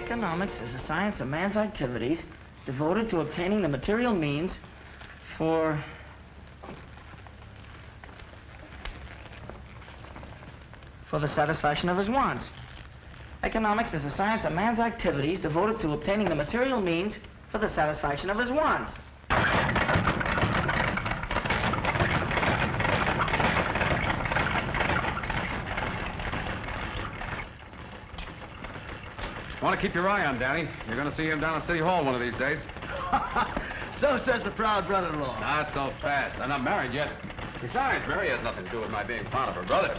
Economics is a science of man's activities devoted to obtaining the material means for the satisfaction of his wants. Economics is a science of man's activities devoted to obtaining the material means for the satisfaction of his wants. Want to keep your eye on Danny. You're going to see him down at City Hall one of these days. So says the proud brother-in-law. Not so fast. I'm not married yet. Besides, Mary has nothing to do with my being fond of her brother.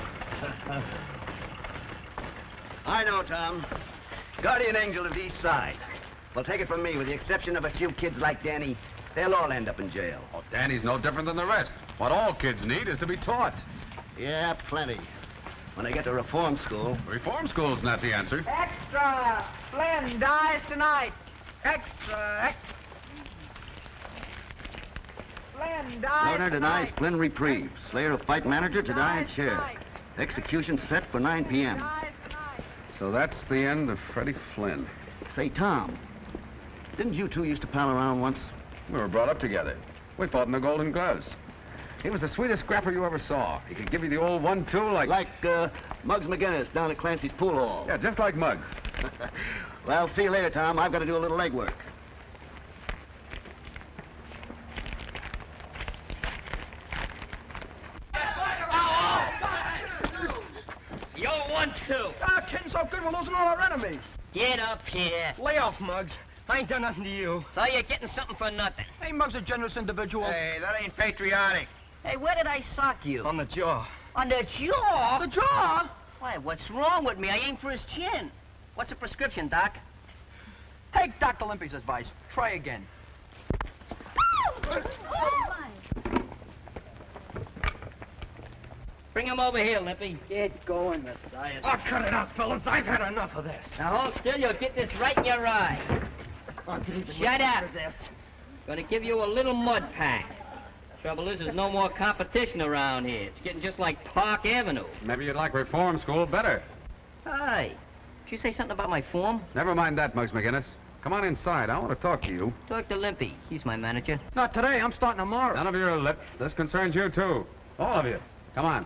I know, Tom. Guardian angel of the East Side. Well, take it from me, with the exception of a few kids like Danny, they'll all end up in jail. Oh, Danny's no different than the rest. What all kids need is to be taught. Yeah, plenty. When they get to reform school. Reform school's not the answer. Extra! Flynn dies tonight. Extra! Flynn dies Loner denies Flynn reprieve. Slayer of fight manager to die in chair. Execution set for 9 p.m. So that's the end of Freddie Flynn. Say, Tom, didn't you two used to pal around once? We were brought up together. We fought in the Golden Gloves. He was the sweetest scrapper you ever saw. He could give you the old 1-2 like... Like, Muggs McGinnis down at Clancy's pool hall. Yeah, just like Muggs. Well, see you later, Tom. I've got to do a little legwork. Yo, 1-2. Ah, kidding so good, we're losing all our enemies. Get up here. Lay off, Muggs. I ain't done nothing to you. So you're getting something for nothing. Hey, Muggs a generous individual. Hey, that ain't patriotic. Hey, where did I sock you? On the jaw. On the jaw? The jaw? Why, what's wrong with me? I aim for his chin. What's the prescription, Doc? Take Dr. Limpy's advice. Try again. Bring him over here, Limpy. Get going, Matthias. Oh, cut it out, fellas. I've had enough of this. Now hold still, you'll get this right in your eye. Shut up. Gonna give you a little mud pack. Trouble is, there's no more competition around here. It's getting just like Park Avenue. Maybe you'd like reform school better. Hi. Did you say something about my form? Never mind that, Muggs McGinnis. Come on inside. I want to talk to you. Talk to Limpy. He's my manager. Not today. I'm starting tomorrow. None of your lip. This concerns you, too. All of you. Come on.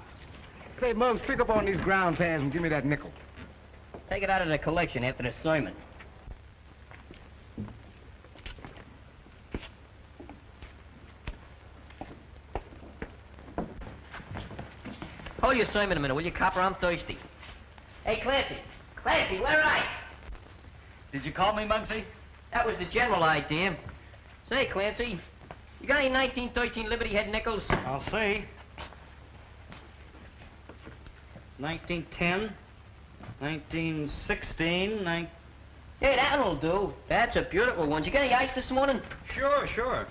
Say, Muggs, pick up on these ground pans and give me that nickel. Take it out of the collection after the sermon. Hold your sermon a minute, will you, copper? I'm thirsty. Hey, Clancy. Clancy, where are I? Did you call me, Muggsy? That was the general idea. Say, Clancy, you got any 1913 Liberty Head nickels? I'll see. 1910, 1916, Hey, that'll do. That's a beautiful one. You got any ice this morning? Sure, sure.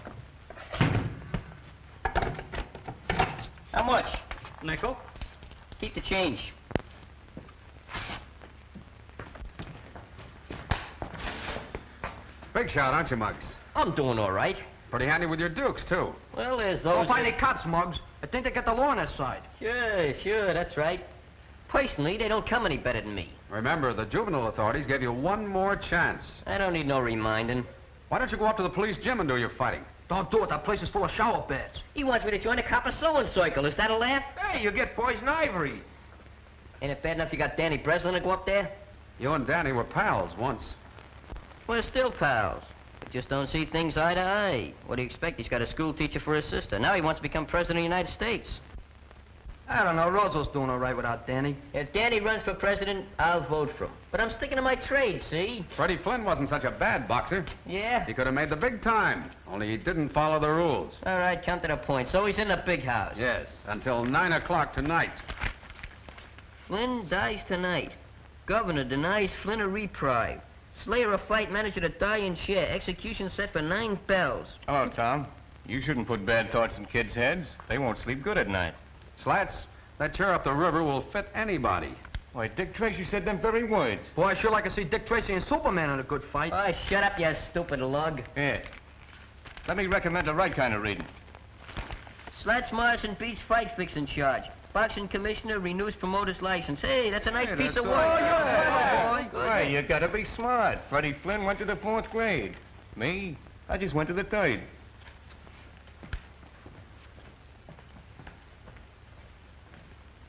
How much? Nickel. Keep the change. Big shot, aren't you, Muggs? I'm doing all right. Pretty handy with your dukes, too. Well, there's Don't those... find any cops, Muggs. I think they got the law on their side. Sure, that's right. Personally, they don't come any better than me. Remember, the juvenile authorities gave you one more chance. I don't need no reminding. Why don't you go up to the police gym and do your fighting? Don't do it. That place is full of shower beds. He wants me to join the copper sewing circle. Is that a laugh? Hey, you get poison ivory. Ain't it bad enough you got Danny Breslin to go up there? You and Danny were pals once. We're still pals. Just don't see things eye to eye. What do you expect? He's got a school teacher for his sister. Now he wants to become president of the United States. I don't know. Roosevelt doing all right without Danny. If Danny runs for president, I'll vote for him. But I'm sticking to my trade, see? Freddie Flynn wasn't such a bad boxer. Yeah? He could have made the big time, only he didn't follow the rules. All right, come to the point. So he's in the big house. Yes, until 9 o'clock tonight. Flynn dies tonight. Governor denies Flynn a reprieve. Slayer of fight manager to die in chair. Execution set for 9 bells. Hello, Tom. You shouldn't put bad thoughts in kids' heads. They won't sleep good at night. Slats, that chair up the river will fit anybody. Why, Dick Tracy said them very words. Boy, I sure like to see Dick Tracy and Superman in a good fight. Oh, shut up, you stupid lug. Yeah. Let me recommend the right kind of reading. Slats Morrison beats fight fixing charge. Boxing commissioner renews promoter's license. Hey, that's a nice Hey, piece that's of work. right. Oh, you're clever, boy. Good. Why, you gotta be smart. Freddie Flynn went to the 4th grade. Me, I just went to the 3rd.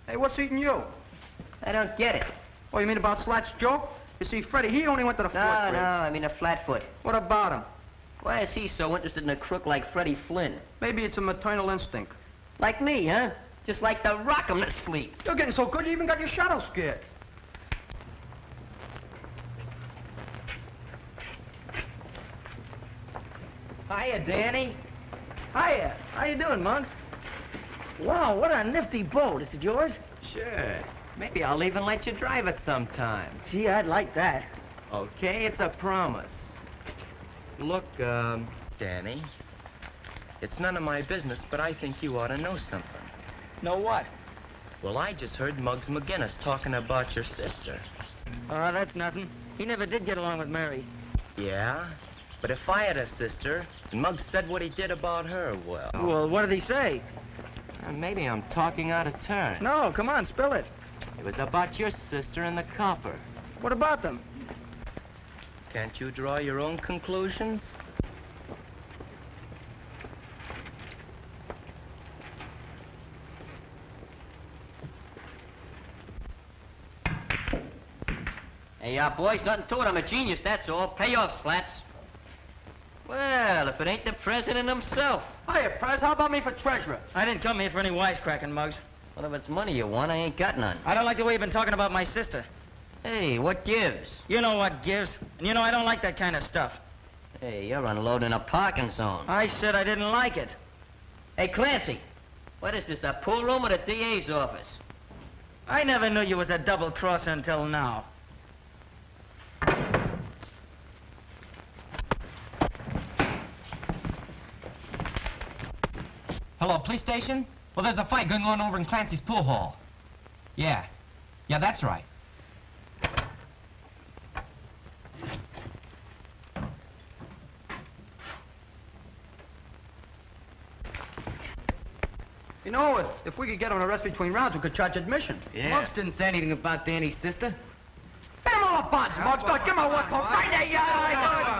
Hey, what's eating you? I don't get it. Oh, you mean about Slat's joke? You see, Freddie, he only went to the 4th No, grade. I mean a flatfoot. What about him? Why is he so interested in a crook like Freddie Flynn? Maybe it's a maternal instinct. Like me, huh? Just like to rock 'em to sleep. You're getting so good you even got your shadow scared. Hiya, Danny. Hiya. How you doing, Mug? Wow, what a nifty boat. Is it yours? Sure. Maybe I'll even let you drive it sometime. Gee, I'd like that. Okay, it's a promise. Look, Danny, it's none of my business, but I think you ought to know something. Know what? Well, I just heard Muggs McGinnis talking about your sister. Oh, that's nothing. He never did get along with Mary. Yeah? But if I had a sister, and Muggs said what he did about her, well... Well, what did he say? Maybe I'm talking out of turn. No, come on, spill it. It was about your sister and the copper. What about them? Can't you draw your own conclusions? Hey, boys, nothing to it. I'm a genius, that's all. Pay off, Slats. Well, if it ain't the president himself. Hiya, Prez. How about me for treasurer? I didn't come here for any wisecracking, Muggs. Well, if it's money you want, I ain't got none. I don't like the way you've been talking about my sister. Hey, what gives? You know what gives. And you know I don't like that kind of stuff. Hey, you're unloading a parking zone. I said I didn't like it. Hey, Clancy, what is this, a pool room or the DA's office? I never knew you was a double-crosser until now. Hello, police station? Well, there's a fight going on over in Clancy's pool hall. Yeah. Yeah, that's right. You know, if we could get him an arrest between rounds, we could charge admission. Yeah. Muggs didn't say anything about Danny's sister. Get him all buds, Muggs. Give him a whistle. Right there, you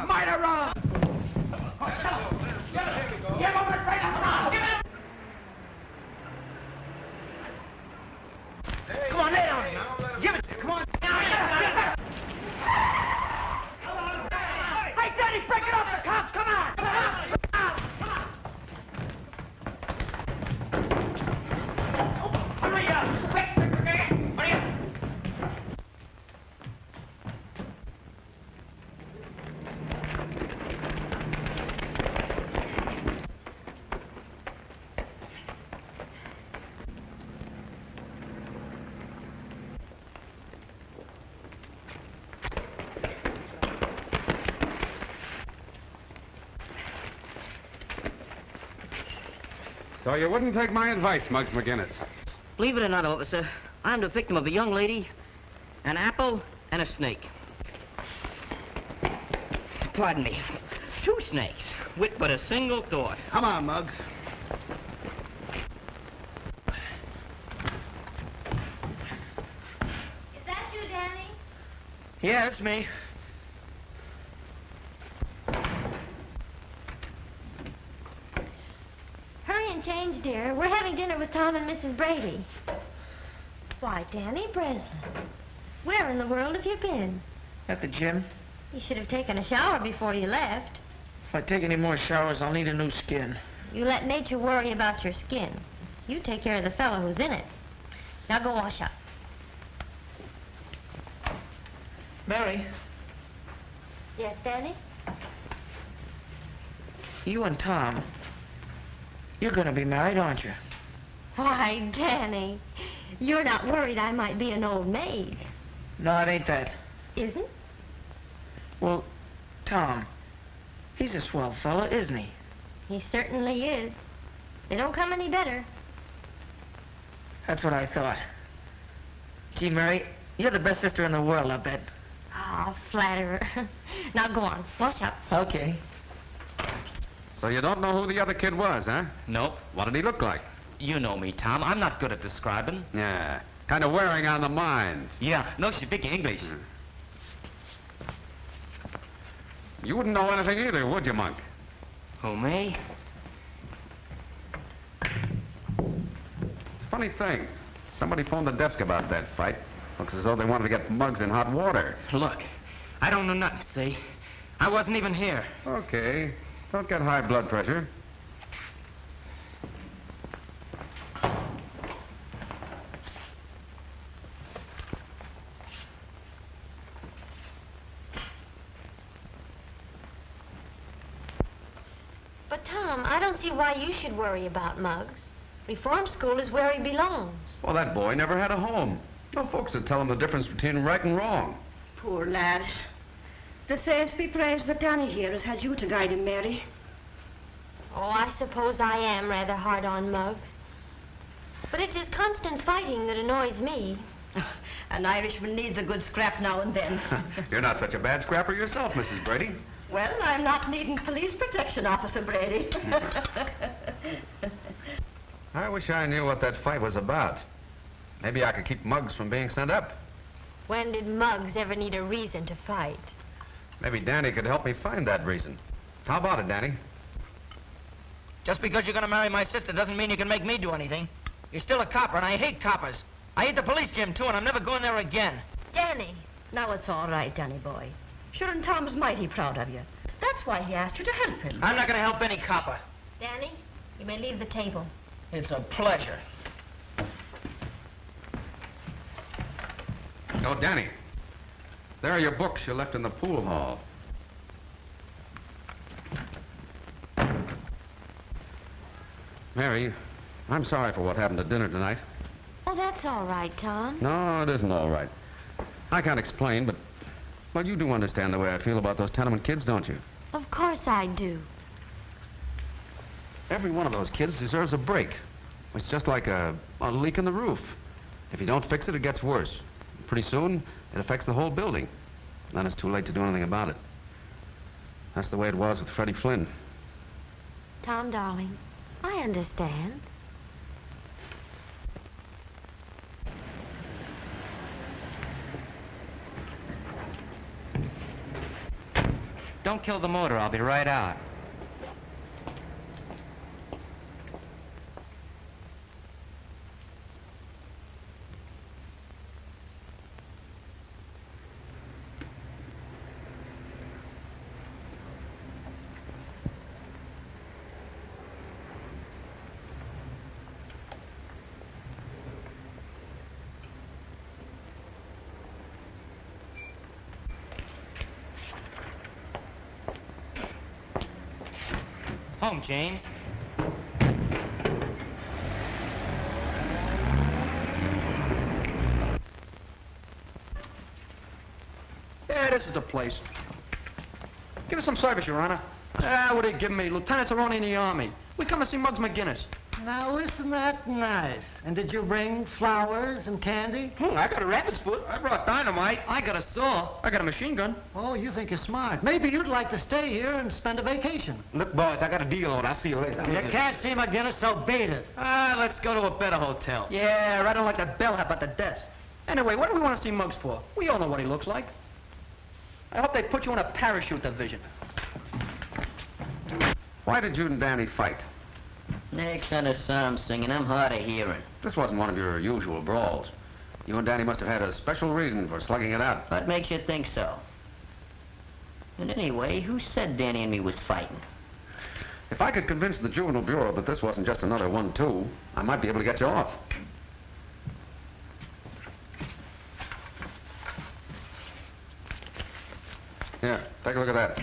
murderer! Give him the straight up. Give him. Come on, lay down. Give it. Come on. Hey, Danny, break it up. The cops, come on. Come on. Hurry up. Quick. Hurry up. So you wouldn't take my advice, Muggs McGinnis. Believe it or not, officer, I'm the victim of a young lady, an apple, and a snake. Pardon me. 2 snakes, with but a single thought. Come on, Muggs. Is that you, Danny? Yeah, it's me. Hurry and change, dear. We're having dinner with Tom and Mrs. Brady. Why, Danny Breslin, where in the world have you been? At the gym. You should have taken a shower before you left. If I take any more showers, I'll need a new skin. You let nature worry about your skin. You take care of the fellow who's in it. Now go wash up. Mary, Yes, Danny? you and Tom, you're going to be married, aren't you? Why, Danny, you're not worried I might be an old maid, No, it ain't that. isn't? Well, Tom, he's a swell fella, isn't he? He certainly is. They don't come any better. That's what I thought. Gee, Mary, you're the best sister in the world, I bet. Oh, flatterer. Now go on, wash up. Okay. So you don't know who the other kid was, huh? Nope. What did he look like? You know me, Tom. I'm not good at describing. Yeah, kind of wearing on the mind. Yeah, no speak English. You wouldn't know anything either, would you, Monk? Who, me? It's a funny thing. Somebody phoned the desk about that fight. Looks as though they wanted to get Muggs in hot water. Look, I don't know nothing, see? I wasn't even here. Okay. Don't get high blood pressure. But, Tom, I don't see why you should worry about Muggs. Reform school is where he belongs. Well, that boy never had a home. No folks to tell him the difference between right and wrong. Poor lad. The saints be praised that Danny here has had you to guide him, Mary. Oh, I suppose I am rather hard on Muggs. But it's his constant fighting that annoys me. An Irishman needs a good scrap now and then. You're not such a bad scrapper yourself, Mrs. Brady. Well, I'm not needing police protection, Officer Brady. I wish I knew what that fight was about. Maybe I could keep Muggs from being sent up. When did Muggs ever need a reason to fight? Maybe Danny could help me find that reason. How about it, Danny? Just because you're going to marry my sister doesn't mean you can make me do anything. You're still a copper, and I hate coppers. I hate the police gym, too, and I'm never going there again. Danny. Now it's all right, Danny boy. Sure, and Tom's mighty proud of you. That's why he asked you to help him. I'm not going to help any copper. Danny, you may leave the table. It's a pleasure. Oh, Danny. There are your books you left in the pool hall. Mary, I'm sorry for what happened at dinner tonight. Oh, that's all right, Tom. No, it isn't all right. I can't explain, but... Well, you do understand the way I feel about those tenement kids, don't you? Of course I do. Every one of those kids deserves a break. It's just like a leak in the roof. If you don't fix it, it gets worse. Pretty soon, it affects the whole building. Then it's too late to do anything about it. That's the way it was with Freddie Flynn. Tom, darling, I understand. Don't kill the motor. I'll be right out. Home, James. Yeah, this is the place. Give us some service, Your Honor. Ah, what are you giving me? Lieutenants are only in the Army. We come to see Muggs McGinnis. Now, isn't that nice? And did you bring flowers and candy? I got a rabbit's foot. I brought dynamite. I got a saw. I got a machine gun. Oh, you think you're smart. Maybe you'd like to stay here and spend a vacation. Look, boys, I got a deal on. I'll see you later. You can't see McGinnis, so beat it. Let's go to a better hotel. Yeah, right on like that bellhop at the desk. Anyway, what do we want to see Muggs for? We all know what he looks like. I hope they put you in a parachute division. Why did you and Danny fight? Next kind of psalm singing, I'm hard of hearing. This wasn't one of your usual brawls. You and Danny must have had a special reason for slugging it out. What makes you think so? And anyway, who said Danny and me was fighting? If I could convince the Juvenile Bureau that this wasn't just another 1-2, I might be able to get you off. Here, take a look at that.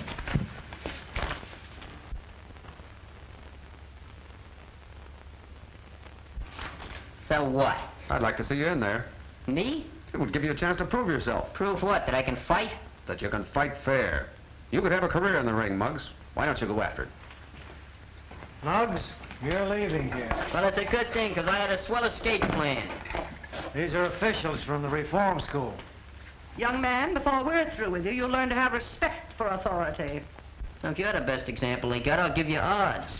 So what? I'd like to see you in there. Me? It would give you a chance to prove yourself. Prove what? That I can fight? That you can fight fair. You could have a career in the ring, Muggs. Why don't you go after it? Muggs, you're leaving here. Well, it's a good thing, because I had a swell escape plan. These are officials from the reform school. Young man, before we're through with you, you'll learn to have respect for authority. Now, if you're the best example he got, I'll give you odds.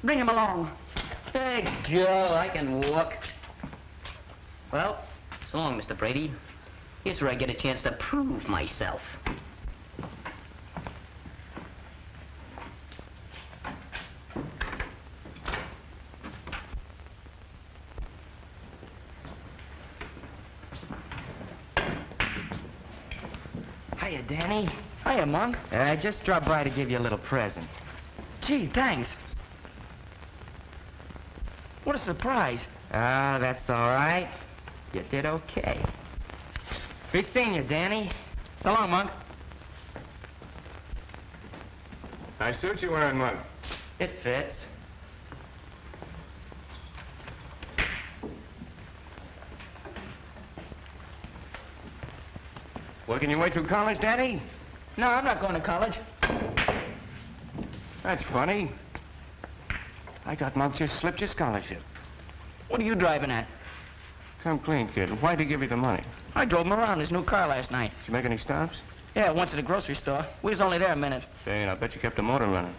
Bring him along. Hey, Joe, I can walk. Well, so long, Mr. Brady. Here's where I get a chance to prove myself. Hiya, Danny. Hiya, Monk. I just dropped by to give you a little present. Gee, thanks. What a surprise. Ah, that's all right. You did okay. Be seeing you, Danny. So long, Monk. Nice suit you're wearing, Monk. It fits. Working your way through college, Daddy? No, I'm not going to college. That's funny. I got Monk just slipped your scholarship. What are you driving at? Come clean, kid. Why'd he give you the money? I drove him around his new car last night. Did you make any stops? Yeah, once at the grocery store. We was only there a minute. Say, and I bet you kept the motor running.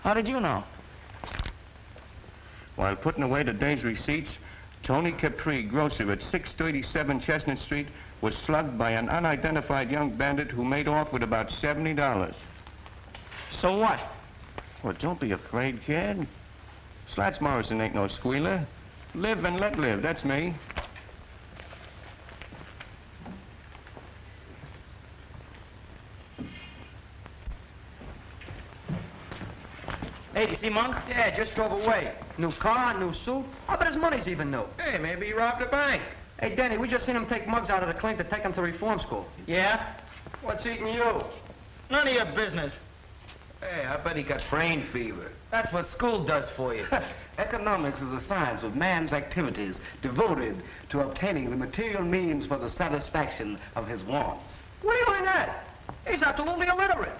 How did you know? While putting away the day's receipts, Tony Capri, grocer at 637 Chestnut Street, was slugged by an unidentified young bandit who made off with about $70. So what? Well, don't be afraid, kid. Slats Morrison ain't no squealer. Live and let live, that's me. Hey, do you see Monk? Yeah, just drove away. New car, new suit. I bet his money's even new. Hey, maybe he robbed a bank. Hey, Danny, we just seen him take mugs out of the clink to take them to reform school. Yeah? What's eating you? None of your business. Hey, I bet he got brain fever. That's what school does for you. Economics is a science of man's activities devoted to obtaining the material means for the satisfaction of his wants. What are you doing at? He's absolutely illiterate.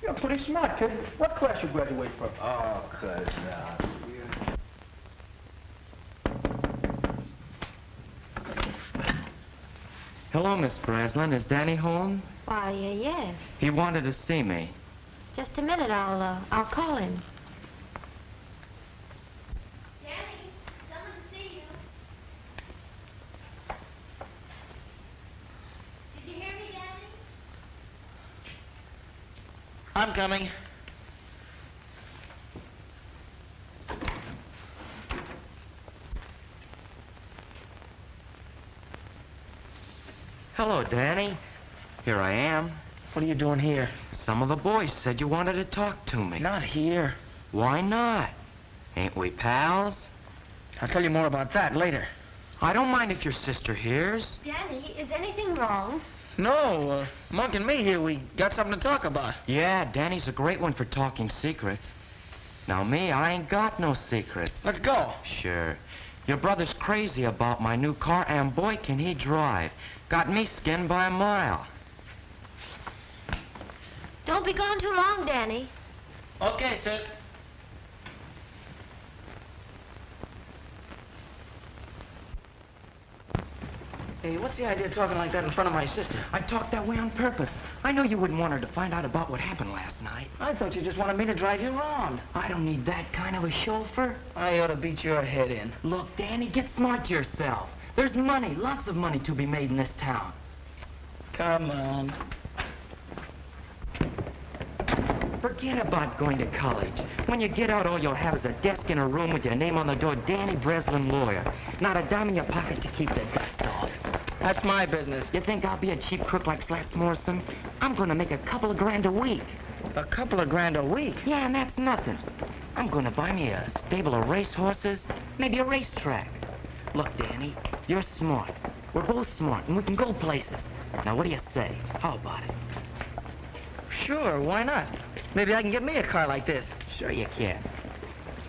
You're pretty smart, kid. What class you graduate from? Oh, cuz Hello, Miss Breslin. Is Danny home? Why, yes. He wanted to see me. Just a minute, I'll call him. Danny, someone to see you. Did you hear me, Danny? I'm coming. Hello, Danny. Here I am. What are you doing here? Some of the boys said you wanted to talk to me. Not here. Why not? Ain't we pals? I'll tell you more about that later. I don't mind if your sister hears. Danny, is anything wrong? No, Monk and me here, we got something to talk about. Yeah, Danny's a great one for talking secrets. Now, me, I ain't got no secrets. Let's go. Sure. Your brother's crazy about my new car, and boy, can he drive. Got me skinned by a mile. Don't be gone too long, Danny. Okay, sis. Hey, what's the idea of talking like that in front of my sister? I talked that way on purpose. I know you wouldn't want her to find out about what happened last night. I thought you just wanted me to drive you around. I don't need that kind of a chauffeur. I ought to beat your head in. Look, Danny, get smart to yourself. There's money, lots of money to be made in this town. Come on. Forget about going to college. When you get out, all you'll have is a desk in a room with your name on the door, Danny Breslin, lawyer. Not a dime in your pocket to keep the dust off. That's my business. You think I'll be a cheap crook like Slats Morrison? I'm gonna make a couple of grand a week. A couple of grand a week? Yeah, and that's nothing. I'm gonna buy me a stable of race horses, maybe a racetrack. Look, Danny, you're smart. We're both smart, and we can go places. Now, what do you say? How about it? Sure, why not? Maybe I can get me a car like this. Sure you can.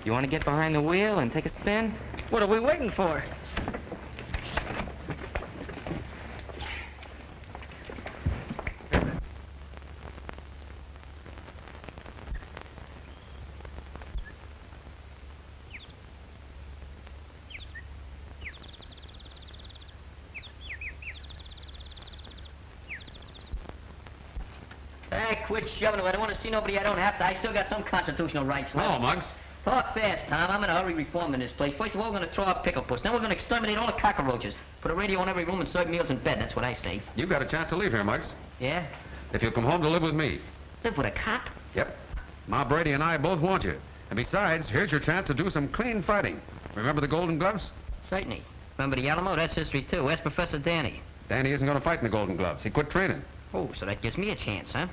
You want to get behind the wheel and take a spin? What are we waiting for? Quit shoving it. I don't want to see nobody I don't have to. I still got some constitutional rights left. Hello, Muggs. Talk fast, Tom. I'm in a hurry reforming this place. First of all, we're going to throw out Pickle Puss. Then we're going to exterminate all the cockroaches. Put a radio in every room and serve meals in bed. That's what I say. You've got a chance to leave here, Muggs. Yeah? If you'll come home to live with me. Live with a cop? Yep. Ma Brady and I both want you. And besides, here's your chance to do some clean fighting. Remember the Golden Gloves? Certainly. Remember the Alamo? That's history, too. Ask Professor Danny. Danny isn't going to fight in the Golden Gloves. He quit training. Oh, so that gives me a chance, huh?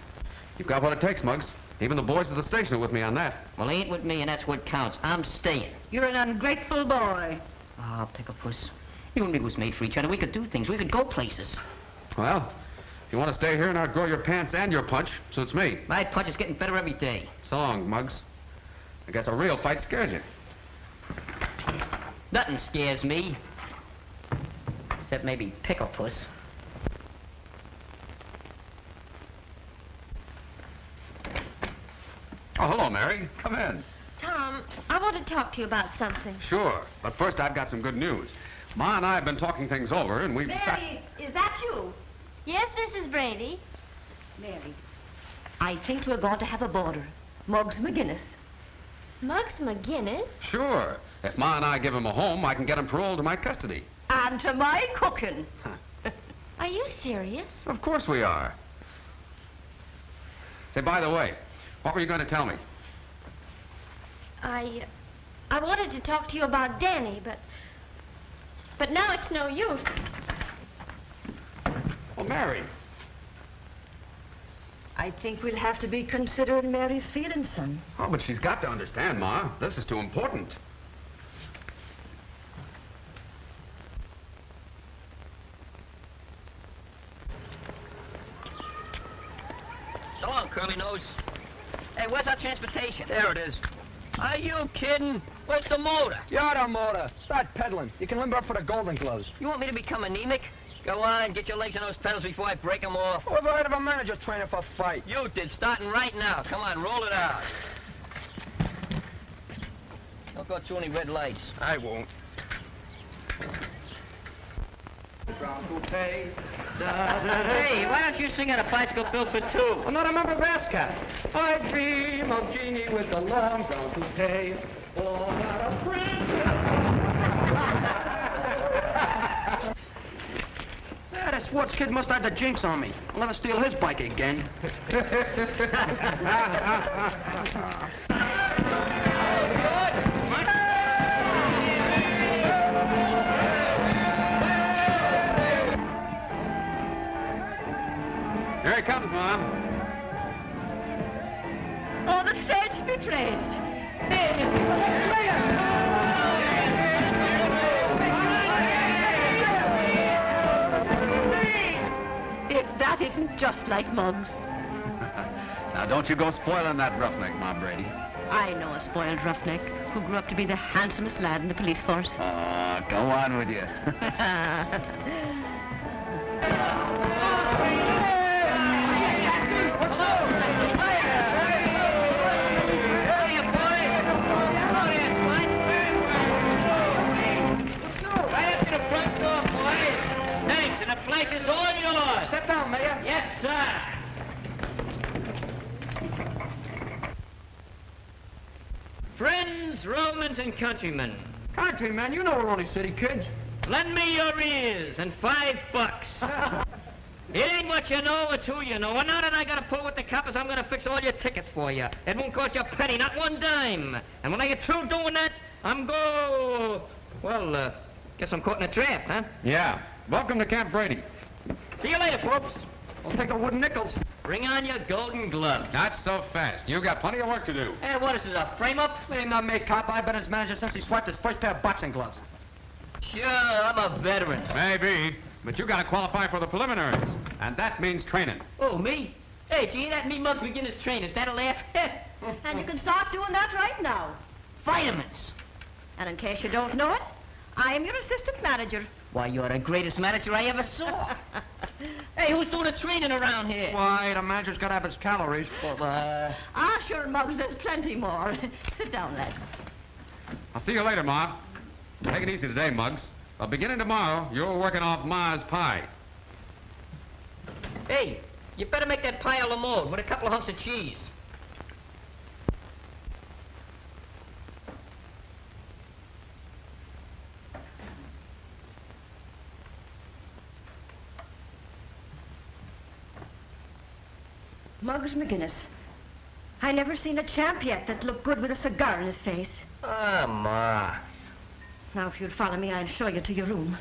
You've got what it takes, Muggs. Even the boys at the station are with me on that. Well, they ain't with me, and that's what counts. I'm staying. You're an ungrateful boy. Ah, Pickle Puss. You and me was made for each other. We could do things. We could go places. Well, if you want to stay here and outgrow your pants and your punch, suits me. My punch is getting better every day. So long, Muggs. I guess a real fight scares you. Nothing scares me. Except maybe Pickle Puss. Oh, hello, Mary. Come in. Tom, I want to talk to you about something. Sure. But first, I've got some good news. Ma and I have been talking things over, and we've decided... Mary, is that you? Yes, Mrs. Brady. Mary, I think we're going to have a boarder. Muggs McGinnis. Muggs McGinnis? Sure. If Ma and I give him a home, I can get him paroled to my custody. And to my cooking. Are you serious? Of course we are. Say, by the way, what were you going to tell me? I wanted to talk to you about Danny, but now it's no use. Well, Mary. I think we'll have to be considering Mary's feelings, son. Oh, but she's got to understand, Ma. This is too important. So long, Curly Nose. Hey, where's our transportation? There it is. Are you kidding? Where's the motor? You're the motor. Start pedaling. You can limber up for the Golden Gloves. You want me to become anemic? Go on, get your legs on those pedals before I break them off. Who ever heard of a manager training for a fight? You did, starting right now. Come on, roll it out. Don't go through any red lights. I won't. Hey, why don't you sing out a bicycle bill for two? I'm not a member of ASCAP. I dream of Jeannie with the long brown toupee. Oh, not a friend. Yeah, that sports kid must have the jinx on me. I'll never steal his bike again. Here he comes, Mom. Oh, the saints be praised. If that isn't just like Muggs. Now, don't you go spoiling that roughneck, Ma Brady. I know a spoiled roughneck who grew up to be the handsomest lad in the police force. Go on with you. Place is all yours. Step down, Mayor. Yes, sir. Friends, Romans, and countrymen, Countryman, you know we're only city kids. lend me your ears and $5. It ain't what you know, it's who you know. And now that I gotta pull with the coppers, I'm gonna fix all your tickets for you. It won't cost you a penny, not one dime. And when I get through doing that, guess I'm caught in a trap, huh? Yeah. Welcome to Camp Brady. See you later, folks. I'll take a wooden nickels. Bring on your golden gloves. Not so fast. You've got plenty of work to do. Hey, what is this, a frame-up? Name not me, cop. I've been his manager since he swiped his first pair of boxing gloves. Sure, I'm a veteran. Maybe, but you got to qualify for the preliminaries, and that means training. Oh, me? Hey, gee, that me Muggs McGinnis train. Is that a laugh? And you can start doing that right now. Vitamins. And in case you don't know it, I'm your assistant manager. Why, you're the greatest manager I ever saw. Hey, who's doing the training around here? Why, the manager's got to have his calories. Ah, sure, Muggs, there's plenty more. Sit down, lad. I'll see you later, Ma. Take it easy today, Muggs. But beginning tomorrow, you're working off Ma's pie. Hey, you better make that pie a la mode with a couple of hunks of cheese. Muggs McGinnis. I never seen a champ yet that looked good with a cigar in his face. Ah, Ma. Now, if you'd follow me, I'll show you to your room.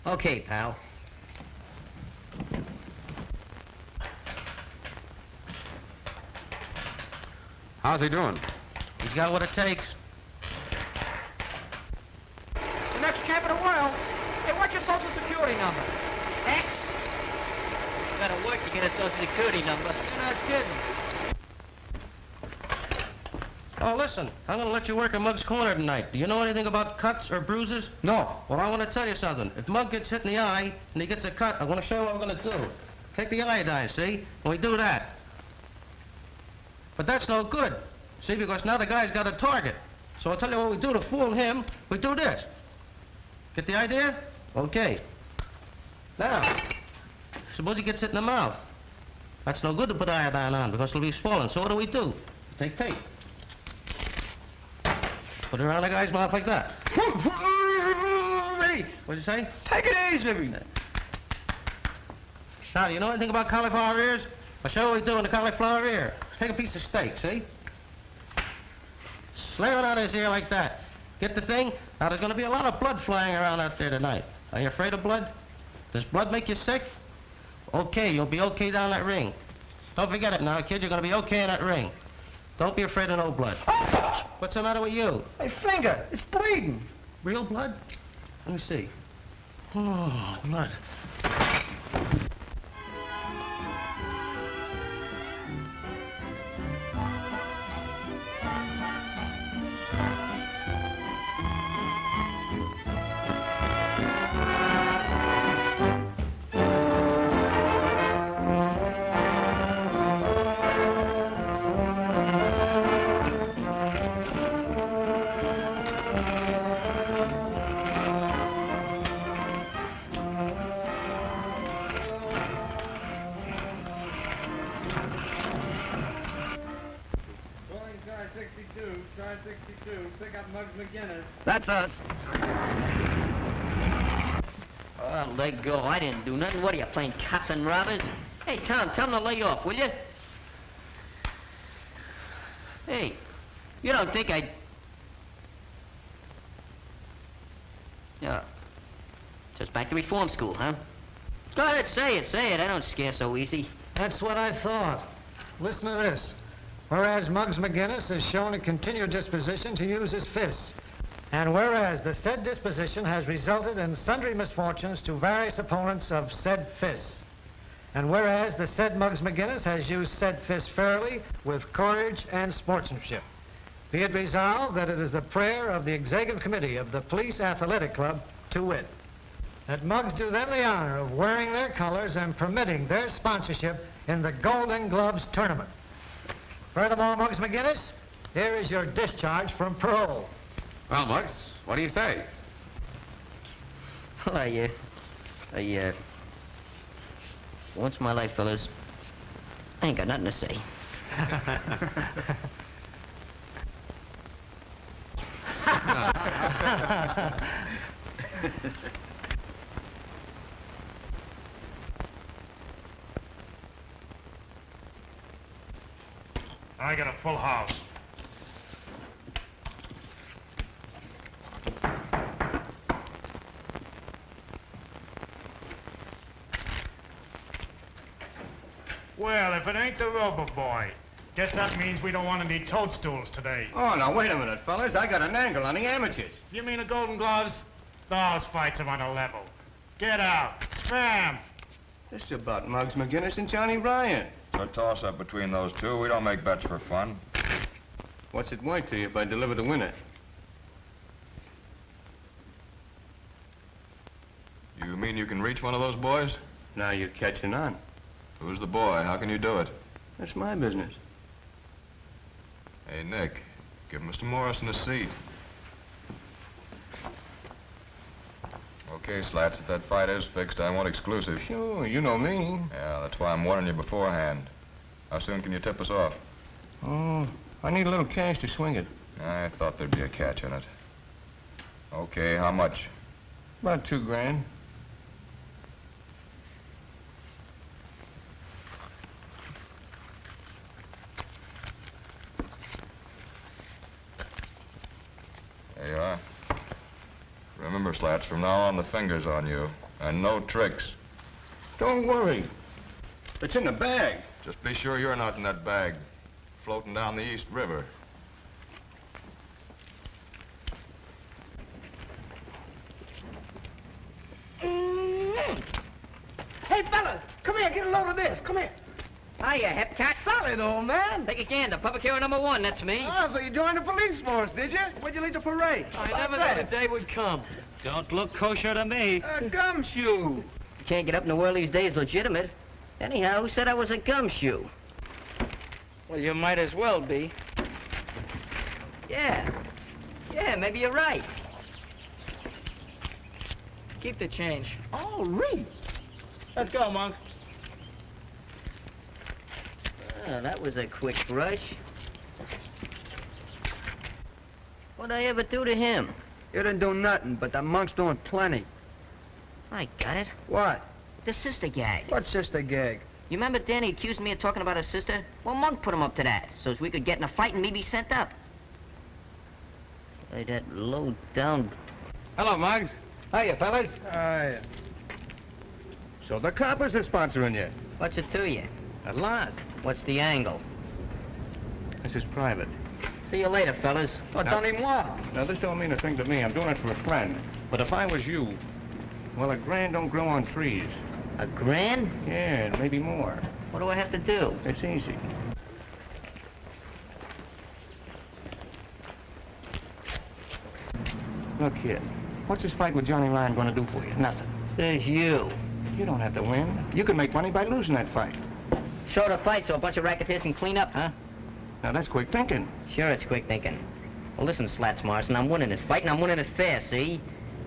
Okay, pal. How's he doing? He's got what it takes. The next champ in the world. Hey, what's your social security number? X? You gotta work to get a social security number. You're not kidding. Oh, listen, I'm going to let you work at Mug's Corner tonight. Do you know anything about cuts or bruises? No. Well, I want to tell you something. If Mug gets hit in the eye and he gets a cut, I'm going to show you what we're going to do. Take the iodine, see? And we do that. But that's no good, see, because now the guy's got a target. So I'll tell you what we do to fool him. We do this. Get the idea? Okay. Now, suppose he gets hit in the mouth. That's no good to put iodine on because it'll be swollen. So what do? Take tape. Put it around the guy's mouth like that. What'd you say? Take it easy. Now, do you know anything about cauliflower ears? I'll show you what we do in the cauliflower ear. Take a piece of steak, see? Slam it out of his ear like that. Get the thing? Now, there's going to be a lot of blood flying around out there tonight. Are you afraid of blood? Does blood make you sick? Okay, you'll be okay down that ring. Don't forget it now, kid. You're going to be okay in that ring. Don't be afraid of no blood. What's the matter with you? My finger. It's bleeding. Real blood? Let me see. Oh, blood. That's us. Oh, let go. I didn't do nothing. What are you, playing cops and robbers? Hey, Tom, tell them to lay off, will you? Hey, you don't think I'd... Yeah. Just back to reform school, huh? Go ahead, say it. I don't scare so easy. That's what I thought. Listen to this. Whereas Muggs McGinnis has shown a continued disposition to use his fists. And whereas the said disposition has resulted in sundry misfortunes to various opponents of said fists. And whereas the said Muggs McGinnis has used said fists fairly, with courage and sportsmanship. Be it resolved that it is the prayer of the Executive Committee of the Police Athletic Club, to wit, that Muggs do them the honor of wearing their colors and permitting their sponsorship in the Golden Gloves tournament. Furthermore, Muggs McGinnis, here is your discharge from parole. Well, Muggs, what do you say? Well, once in my life, fellas, I ain't got nothing to say. I got a full house. Well, if it ain't the Rover Boy. Guess that means we don't want any toadstools today. Oh, now, wait a minute, fellas. I got an angle on the amateurs. You mean the Golden Gloves? Those fights are on a level. Get out. Spam. This is about Muggs McGinnis and Johnny Ryan. A toss-up between those two. We don't make bets for fun. What's it worth to you if I deliver the winner? You mean you can reach one of those boys? Now you're catching on. Who's the boy? How can you do it? That's my business. Hey, Nick, give Mr. Morrison a seat. Okay, Slats, if that fight is fixed, I want exclusive. Sure, you know me. Yeah, that's why I'm warning you beforehand. How soon can you tip us off? Oh, I need a little cash to swing it. I thought there'd be a catch in it. Okay, how much? About $2,000. There you are. Remember, Slats, from now on the finger's on you. And no tricks. Don't worry. It's in the bag. Just be sure you're not in that bag, floating down the East River. Hey, fellas, come here, get a load of this. Come here. Hiya, Hepcat. Solid, old man. Take a gander. Public hero number 1, that's me. Oh, so you joined the police force, did you? Where'd you leave the parade? I never knew the day would come. Don't look kosher to me. A gumshoe. You can't get up in the world these days legitimate. Anyhow, who said I was a gumshoe? Well, you might as well be. Yeah. Yeah, maybe you're right. Keep the change. Oh, Reed. Let's go, Monk. Oh, that was a quick rush. What'd I ever do to him? You didn't do nothing, but the monk's doing plenty. I got it. What? The sister gag. What sister gag? You remember Danny accused me of talking about his sister? Well, Monk put him up to that, so as we could get in a fight and me be sent up. Hey, that low-down... Hello, Muggs. Hiya, fellas. Hiya. So the coppers are sponsoring you. What's it to you? A lot. What's the angle? This is private. See you later, fellas. What's on him what? Now, this don't mean a thing to me. I'm doing it for a friend. But if I was you, well, $1,000 don't grow on trees. $1,000? Yeah, and maybe more. What do I have to do? It's easy. Look, kid, what's this fight with Johnny Ryan going to do for you? Nothing. Says you. You don't have to win. You can make money by losing that fight. Show the fight so a bunch of racketeers can clean up, huh? Now, that's quick thinking. Sure, it's quick thinking. Well, listen, Slats Morrison, I'm winning this fight, and I'm winning it fair, see?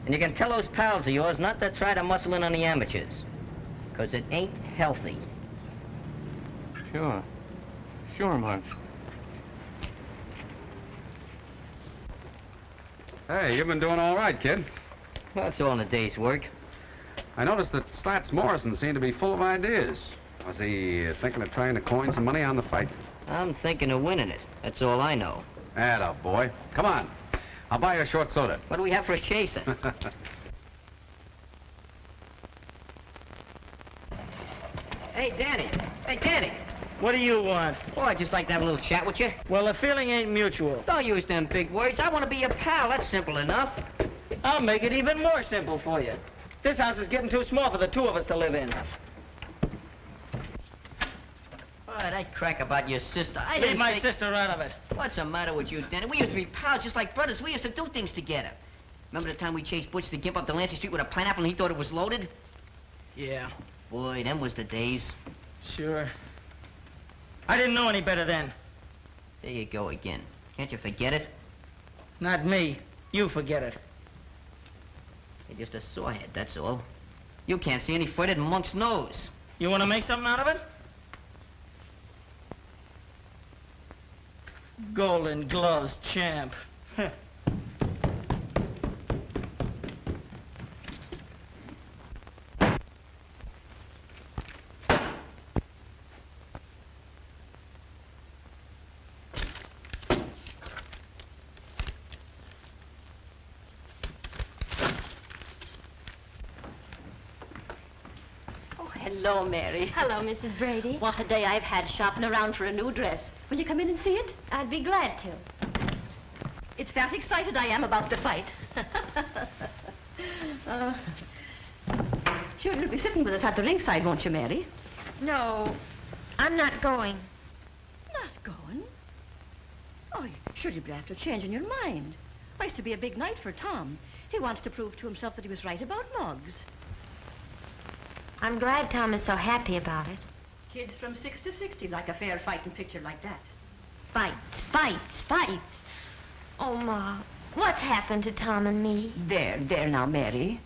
And you can tell those pals of yours not to try to muscle in on the amateurs. Because it ain't healthy. Sure. Sure, Muggs. Hey, you've been doing all right, kid. Well, that's all in a day's work. I noticed that Slats Morrison seemed to be full of ideas. Was he thinking of trying to coin some money on the fight? I'm thinking of winning it. That's all I know. Atta boy. Come on. I'll buy you a short soda. What do we have for a chaser? Hey, Danny. Hey, Danny. What do you want? Oh, I'd just like to have a little chat with you. Well, the feeling ain't mutual. Don't use them big words. I want to be your pal. That's simple enough. I'll make it even more simple for you. This house is getting too small for the two of us to live in. Oh, that crack about your sister. I Leave didn't my say... sister out of it. What's the matter with you, Danny? We used to be pals just like brothers. We used to do things together. Remember the time we chased Butch the Gimp up Delancey Street with a pineapple and he thought it was loaded? Yeah. Boy, them was the days. Sure. I didn't know any better then. There you go again. Can't you forget it? Not me. You forget it. You're just a sorehead, that's all. You can't see any further than Monk's nose. You want to make something out of it? Golden Gloves champ. Hello, Mary. Hello, Mrs. Brady. What a day I've had shopping around for a new dress. Will you come in and see it? I'd be glad to. It's that excited I am about the fight. Sure, you'll be sitting with us at the ringside, won't you, Mary? No, I'm not going. Not going? Oh, sure, you'll be after changing your mind. Why, it's to be a big night for Tom. He wants to prove to himself that he was right about Muggs. I'm glad Tom is so happy about it. Kids from 6 to 60 like a fair fighting picture like that. Fights, fights, fights. Oh, Ma, what's happened to Tom and me? There now, Mary.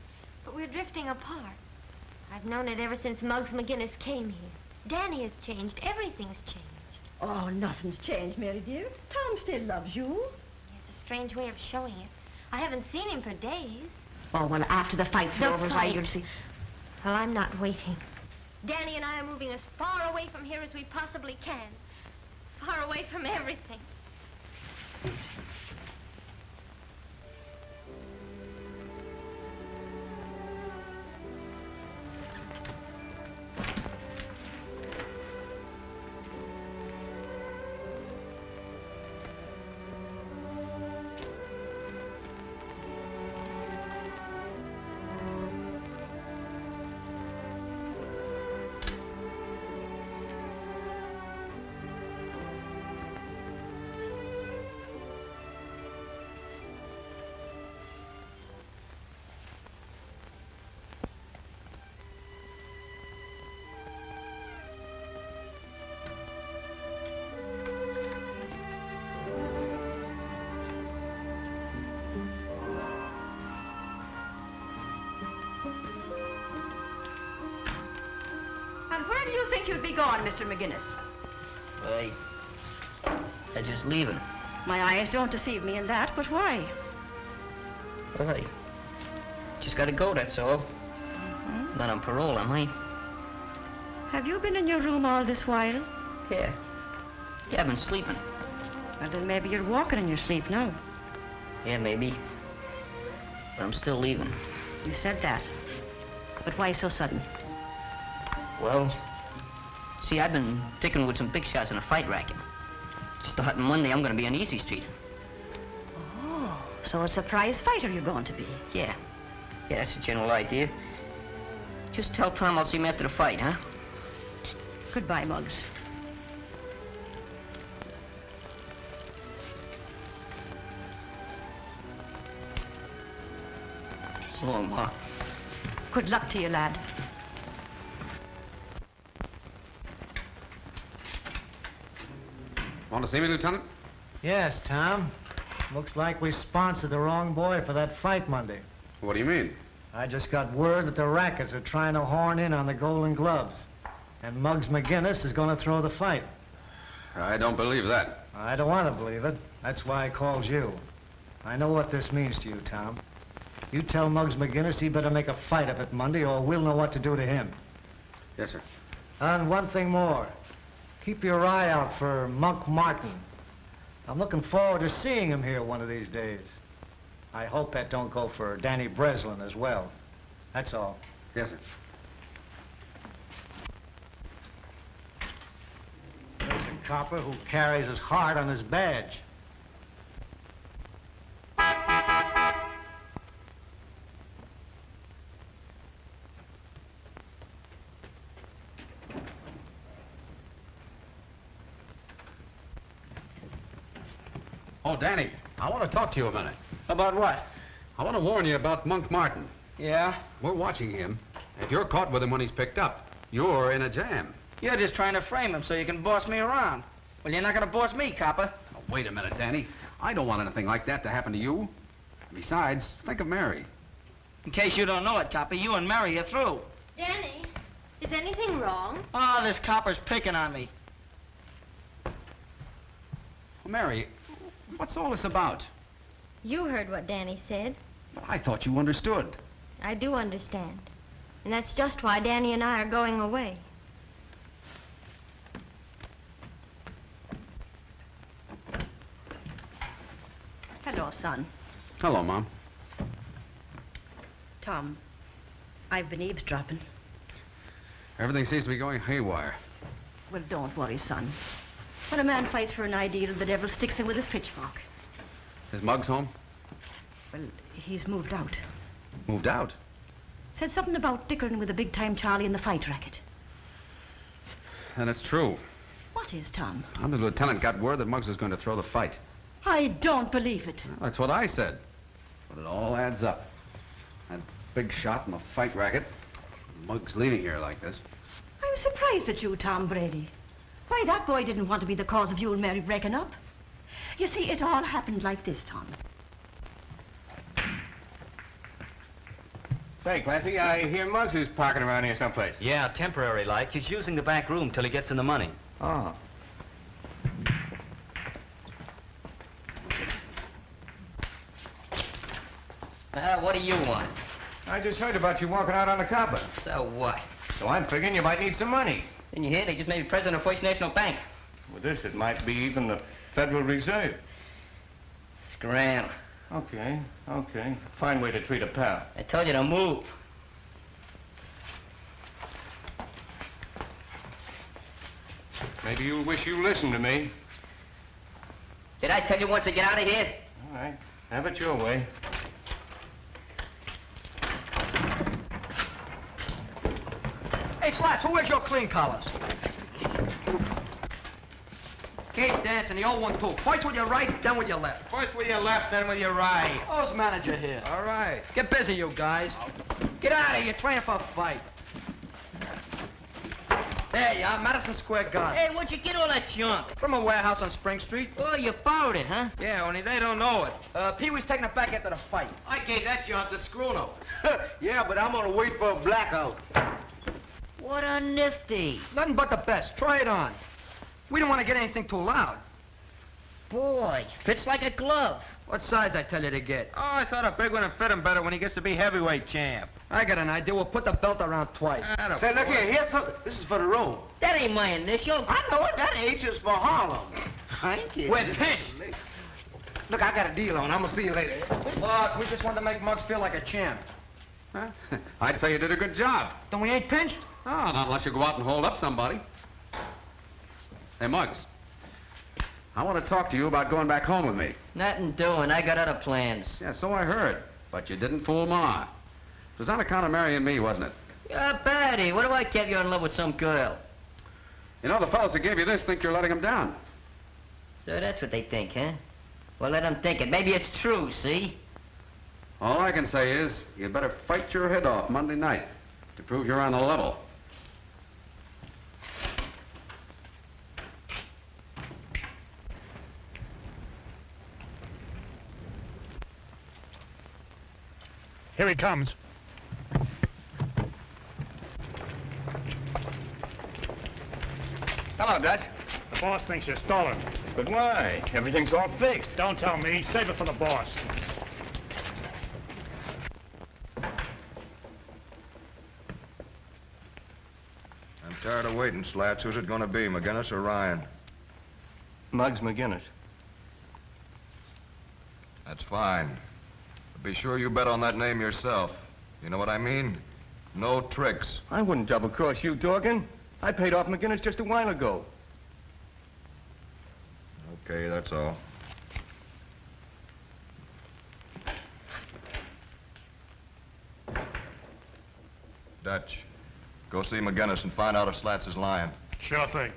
But we're drifting apart. I've known it ever since Muggs McGinnis came here. Danny has changed. Everything's changed. Oh, nothing's changed, Mary dear. Tom still loves you. It's a strange way of showing it. I haven't seen him for days. Oh, well, after the fight's over, why, you'll see. Well, I'm not waiting. Danny and I are moving as far away from here as we possibly can. Far away from everything. Where do you think you'd be going, Mr. McGinnis? I just leaving. My eyes don't deceive me in that, but why? Well, just gotta go, that's all. Not on parole, am I? Have you been in your room all this while? Yeah. Yeah, I've been sleeping. Well, then maybe you're walking in your sleep now. Yeah, maybe. But I'm still leaving. You said that. But why so sudden? Well, see, I've been ticking with some big shots in a fight racket. Starting Monday, I'm gonna be on Easy Street. Oh, so a surprise fighter you're going to be. Yeah. Yeah, that's the general idea. Just tell Tom I'll see him after the fight, huh? Goodbye, Muggs. So long, Ma. Good luck to you, lad. Want to see me, Lieutenant? Yes, Tom. Looks like we sponsored the wrong boy for that fight Monday. What do you mean? I just got word that the rackets are trying to horn in on the Golden Gloves. And Muggs McGinnis is going to throw the fight. I don't believe that. I don't want to believe it. That's why I called you. I know what this means to you, Tom. You tell Muggs McGinnis he better make a fight of it Monday, or we'll know what to do to him. Yes, sir. And one thing more. Keep your eye out for Monk Martin. I'm looking forward to seeing him here one of these days. I hope that don't go for Danny Breslin as well. That's all. Yes, sir. There's a copper who carries his heart on his badge. Oh, Danny, I want to talk to you a minute. About what? I want to warn you about Monk Martin. Yeah? We're watching him. If you're caught with him when he's picked up, you're in a jam. You're just trying to frame him so you can boss me around. Well, you're not going to boss me, copper. Oh, wait a minute, Danny. I don't want anything like that to happen to you. Besides, think of Mary. In case you don't know it, copper, you and Mary are through. Danny, is anything wrong? Oh, this copper's picking on me. Well, Mary, what's all this about? You heard what Danny said. Well, I thought you understood. I do understand. And that's just why Danny and I are going away. Hello, son. Hello, Mom. Tom, I've been eavesdropping. Everything seems to be going haywire. Well, don't worry, son. When a man fights for an ideal, the devil sticks him with his pitchfork. Is Muggs home? Well, he's moved out. Moved out? Said something about dickering with the big-time Charlie in the fight racket. And it's true. What is, Tom? The lieutenant got word that Muggs was going to throw the fight. I don't believe it. Well, that's what I said. But it all adds up. That big shot in the fight racket. Muggs leaving here like this. I'm surprised at you, Tom Brady. Why, that boy didn't want to be the cause of you and Mary breaking up. You see, it all happened like this, Tom. Say, Clancy, I hear Muggs is parking around here someplace. Yeah, temporary like. He's using the back room till he gets in the money. Oh. What do you want? I just heard about you walking out on the copper. So what? So I'm figuring you might need some money. Didn't you hear they just made me president of First National Bank? With this, it might be even the Federal Reserve. Scram. Okay. Fine way to treat a pal. I told you to move. Maybe you'll wish you listened to me. Did I tell you once to get out of here? All right. Have it your way. Hey, Slats, who wears your clean collars? Keep dancing, the old one, too. First with your right, then with your left. First with your left, then with your right. Who's manager here? All right. Get busy, you guys. Get out of here, you're training for a fight. There you are, Madison Square Garden. Hey, where'd you get all that junk? From a warehouse on Spring Street. Oh, you borrowed it, huh? Yeah, only they don't know it. Pee-wee's taking it back after the fight. I gave that junk to Scruno. Yeah, but I'm gonna wait for a blackout. What a nifty. Nothing but the best. Try it on. We don't want to get anything too loud. Boy, fits like a glove. What size I tell you to get? Oh, I thought a big one would fit him better when he gets to be heavyweight champ. I got an idea. We'll put the belt around twice. Say, look here, here's something. This is for the road. That ain't my initial. I know it. That H is for Harlem. I ain't kidding. We're pinched. Look, I got a deal on. I'm gonna see you later. Look, we just wanted to make Muggs feel like a champ. Huh? I'd say you did a good job. Then we ain't pinched? Oh, not unless you go out and hold up somebody. Hey, Muggs. I want to talk to you about going back home with me. Nothing doing. I got other plans. Yeah, so I heard. But you didn't fool Ma. It was on account of marrying me, wasn't it? Yeah, Patty, what do I get you in love with some girl? You know, the fellows that gave you this think you're letting them down. So that's what they think, huh? Well, let them think it. Maybe it's true, see? All I can say is, you'd better fight your head off Monday night to prove you're on the level. Here he comes. Hello, Dutch. The boss thinks you're stolen. But why? Everything's all fixed. Don't tell me. Save it for the boss. I'm tired of waiting, Slats. Who's it going to be, McGinnis or Ryan? Muggs McGinnis. That's fine. But be sure you bet on that name yourself. You know what I mean? No tricks. I wouldn't double-cross you, Dorgan. I paid off McGinnis just a while ago. Okay, that's all. Dutch, go see McGinnis and find out if Slats is lying. Sure thing.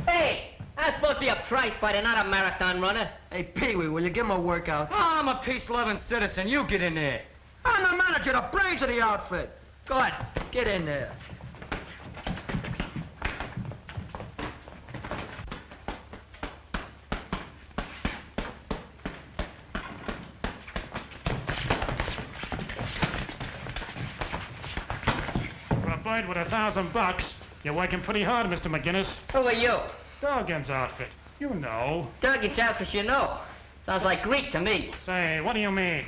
Hey, I'm supposed to be a prize fighter, not a marathon runner. Hey, Pee-wee, will you give him a workout? Oh, I'm a peace-loving citizen. You get in there. I'm the manager, the brains of the outfit. Go on, get in there. For a bird with $1,000, you're working pretty hard, Mr. McGinnis. Who are you? Dorgan's outfit. You know. Turkey's outfit, you know. Sounds like Greek to me. Say, what do you mean?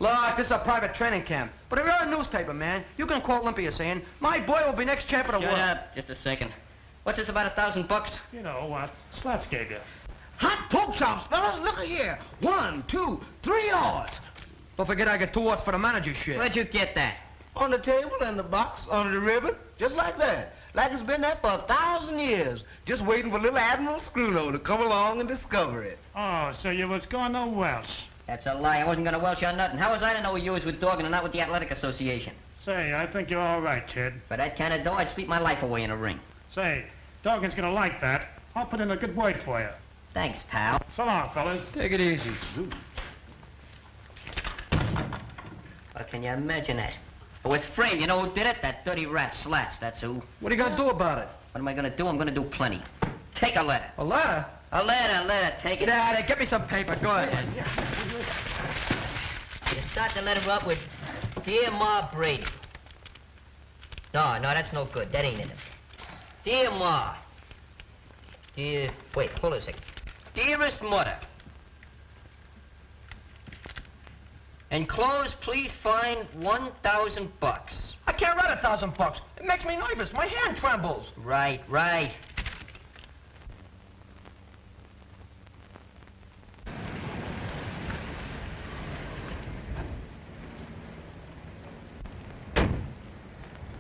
Look, this is a private training camp. But if you're a newspaper man, you can quote Olympia saying, my boy will be next champ of the Shut world. up. Just a second. What's this about $1,000? You know what? Slats gave you. Hot pork chops, fellas. Look at here. 1, 2, 3 yards. Don't forget I get 2 odds for the manager shit. Where'd you get that? On the table and the box, under the ribbon. Just like that. Like it's been there for 1,000 years. Just waiting for little Admiral Scruno to come along and discover it. Oh, so you was going to Welsh. That's a lie. I wasn't going to welch on nothing. How was I to know you was with Dorgan and not with the Athletic Association? Say, I think you're all right, kid. For that kind of dough, I'd sleep my life away in a ring. Say, Dorgan's gonna like that. I'll put in a good word for you. Thanks, pal. So long, fellas. Take it easy. Well, can you imagine that? Oh, it's framed. You know who did it? That dirty rat Slats. That's who. What are you gonna do about it? What am I going to do? I'm going to do plenty. Take a letter. A letter? A letter. Take it. Daddy, get me some paper. Go ahead. You start the letter up with, Dear Ma Brady. No, that's no good. That ain't in it. Dear Ma. Wait, hold on a second. Dearest Mother. Enclosed, please find $1,000. I can't write $1,000. It makes me nervous. My hand trembles. Right.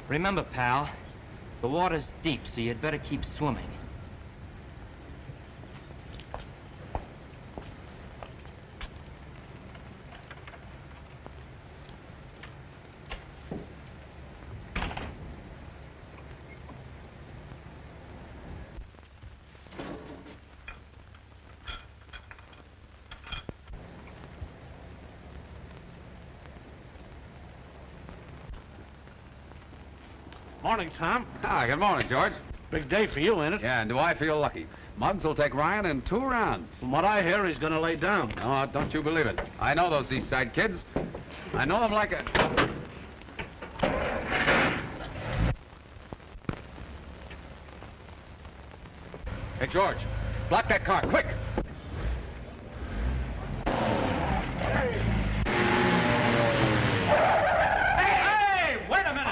Remember, pal, the water's deep, so you'd better keep swimming. Morning, Tom. Ah, good morning, George. Big day for you, ain't it? Yeah, and do I feel lucky? Muggs will take Ryan in 2 rounds. From what I hear, he's going to lay down. No, don't you believe it. I know those East Side kids. I know them like a... Hey, George, block that car, quick! Hey, wait a minute!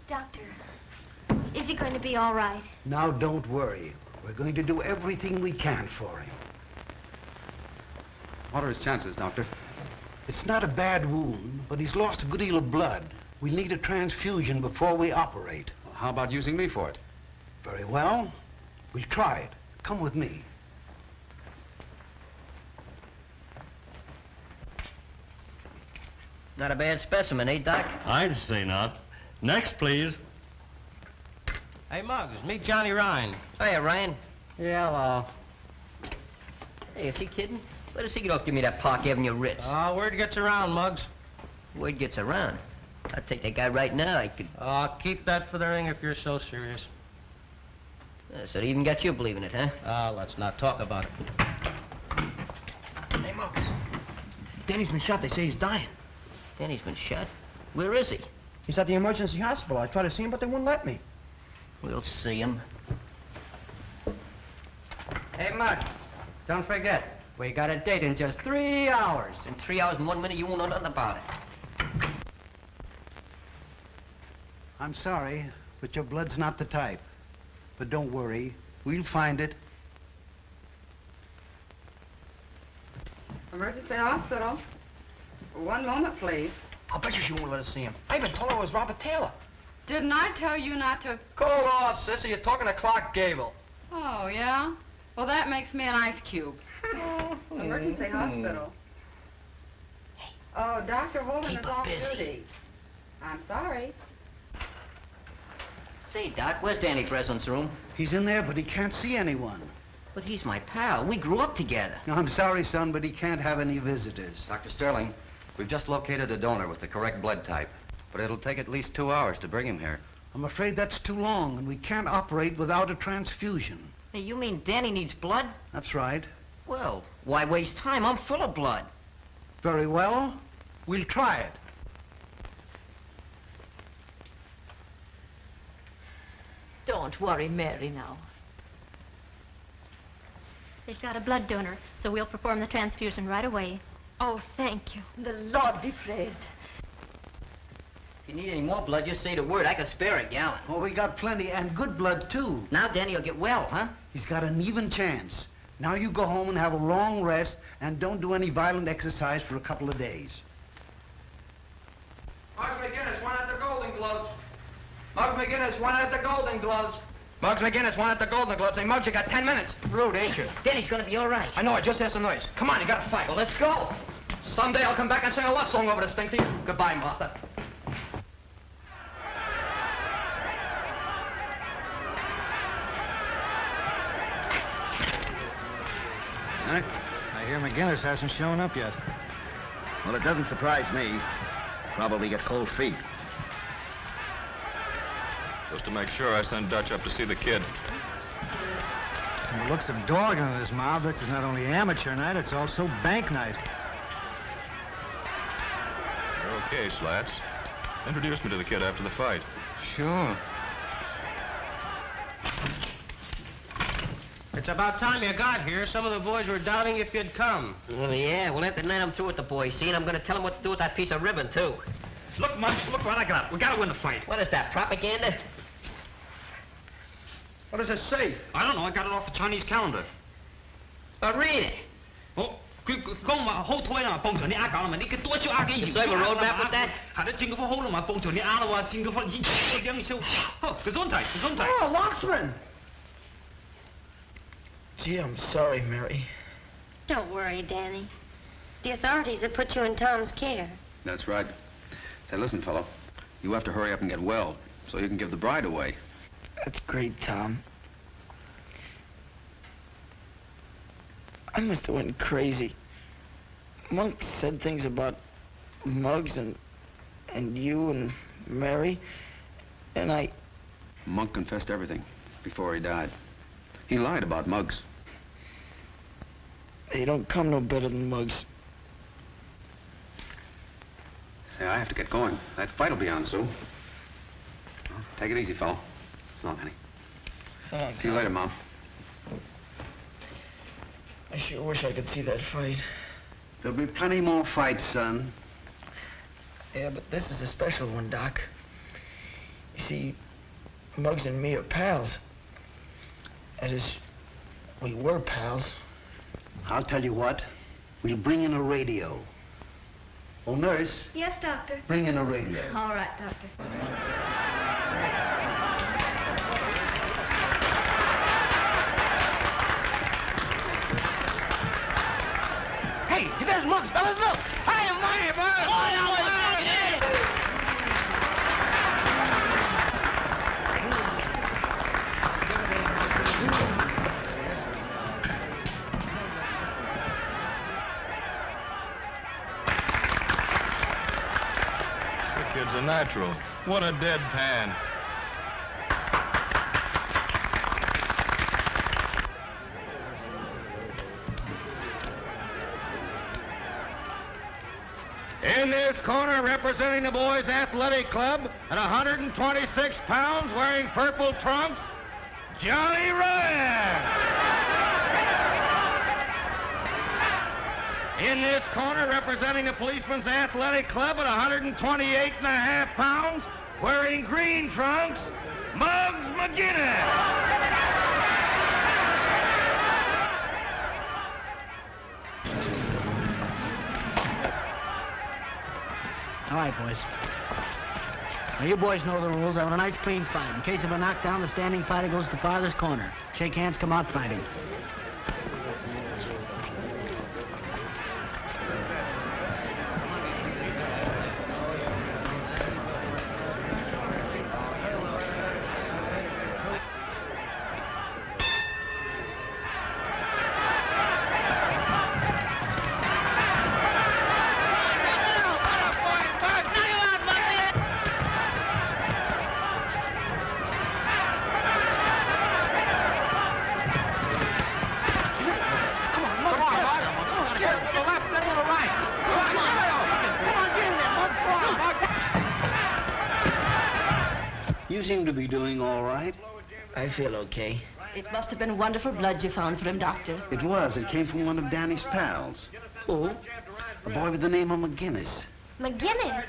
Doctor, is he going to be all right? Now, don't worry. We're going to do everything we can for him. What are his chances, Doctor? It's not a bad wound, but he's lost a good deal of blood. We'll need a transfusion before we operate. Well, how about using me for it? Very well. We'll try it. Come with me. Not a bad specimen, eh, Doc? I'd say not. Next, please. Hey, Muggs, meet Johnny Ryan. Hiya, Ryan. Yeah, well. Hey, is he kidding? Let us see you don't give me that Park Avenue Ritz. Word gets around, Muggs. Word gets around. I'd take that guy right now. I could... Keep that for the ring if you're so serious. So they even got you believing it, huh? Let's not talk about it. Hey, Muggs. Danny's been shot. They say he's dying. Danny's been shot? Where is he? He's at the emergency hospital. I tried to see him, but they wouldn't let me. We'll see him. Hey, Muggs, don't forget, we got a date in just 3 hours. In 3 hours and 1 minute, you won't know nothing about it. I'm sorry, but your blood's not the type. But don't worry, we'll find it. Emergency hospital. 1 moment, please. I'll bet you she won't let us see him. I even told her it was Robert Taylor. Didn't I tell you not to... Cool off, sissy. You're talking to Clark Gable. Oh, yeah? Well, that makes me an ice cube. Emergency hospital. Oh, Dr. Holden is off duty. I'm sorry. Say, Doc, where's Danny Breslin's room? He's in there, but he can't see anyone. But he's my pal. We grew up together. I'm sorry, son, but he can't have any visitors. Dr. Sterling, we've just located a donor with the correct blood type. But it'll take at least 2 hours to bring him here. I'm afraid that's too long, and we can't operate without a transfusion. Hey, you mean Danny needs blood? That's right. Well, why waste time? I'm full of blood. Very well. We'll try it. Don't worry, Mary, now. They've got a blood donor, so we'll perform the transfusion right away. Oh, thank you. The Lord be praised. If you need any more blood, just say the word. I can spare a gallon. Oh, we got plenty, and good blood, too. Now Danny will get well, huh? He's got an even chance. Now you go home and have a long rest, and don't do any violent exercise for a couple of days. Muggs McGinnis wanted the Golden Gloves. Muggs McGinnis wanted the Golden Gloves. Muggs McGinnis wanted the Golden Gloves. Say, Muggs, you got 10 minutes. Rude, ain't you? Danny's gonna be all right. I know, I just heard some noise. Come on, you gotta fight. Well, let's go. Someday I'll come back and sing a love song over this thing to you. Goodbye, Martha. I hear McGinnis hasn't shown up yet. Well, it doesn't surprise me. Probably got cold feet. Just to make sure, I sent Dutch up to see the kid. From the looks of dog in his mouth, this is not only amateur night, it's also bank night. You're okay, Slats. Introduce me to the kid after the fight. Sure. It's about time you got here. Some of the boys were doubting if you'd come. Well, yeah, well, after tonight I'm through with the boys, see, and I'm gonna tell them what to do with that piece of ribbon, too. Look, Muggs, look what I got. We gotta win the fight. What is that, propaganda? What does it say? I don't know. I got it off the Chinese calendar. Read it. Oh, 講話好推啦，幫助你啱講啦嘛，你嘅多少啱嘅嘢。So I have a roadmap with that? 係你整個好啦嘛，幫助你啱啦話，整個方以前兩少。哦，Gesundheit, Gesundheit. Oh, Locksman! Gee, I'm sorry, Mary. Don't worry, Danny. The authorities have put you in Tom's care. That's right. Say, listen, fellow. You have to hurry up and get well so you can give the bride away. That's great, Tom. I must have went crazy. Monk said things about Muggs and you and Mary, and I... Monk confessed everything before he died. He lied about Muggs. They don't come no better than Muggs. Say, I have to get going. That fight will be on soon. Well, take it easy, fellow. So long, honey. So long, See you later, Mom. I sure wish I could see that fight. There'll be plenty more fights, son. Yeah, but this is a special one, Doc. You see, Muggs and me are pals. That is, we were pals. I'll tell you what. We'll bring in a radio. Oh, nurse, Yes, Doctor. bring in a radio. All right, Doctor. Hey, there's Muggs, fellas, look! Hi, I'm money, boys! The kid's a natural. What a deadpan. In this corner, representing the boys' athletic club, at 126 pounds, wearing purple trunks, Johnny Ryan. In this corner, representing the policeman's athletic club, at 128.5 pounds, wearing green trunks, Muggs McGinnis. All right, boys. Now, you boys know the rules. I want a nice, clean fight. In case of a knockdown, the standing fighter goes to the farthest corner. Shake hands, come out fighting. You seem to be doing all right. I feel okay. It must have been wonderful blood you found for him, Doctor. It was. It came from one of Danny's pals. Who? A boy with the name of McGinnis. McGinnis?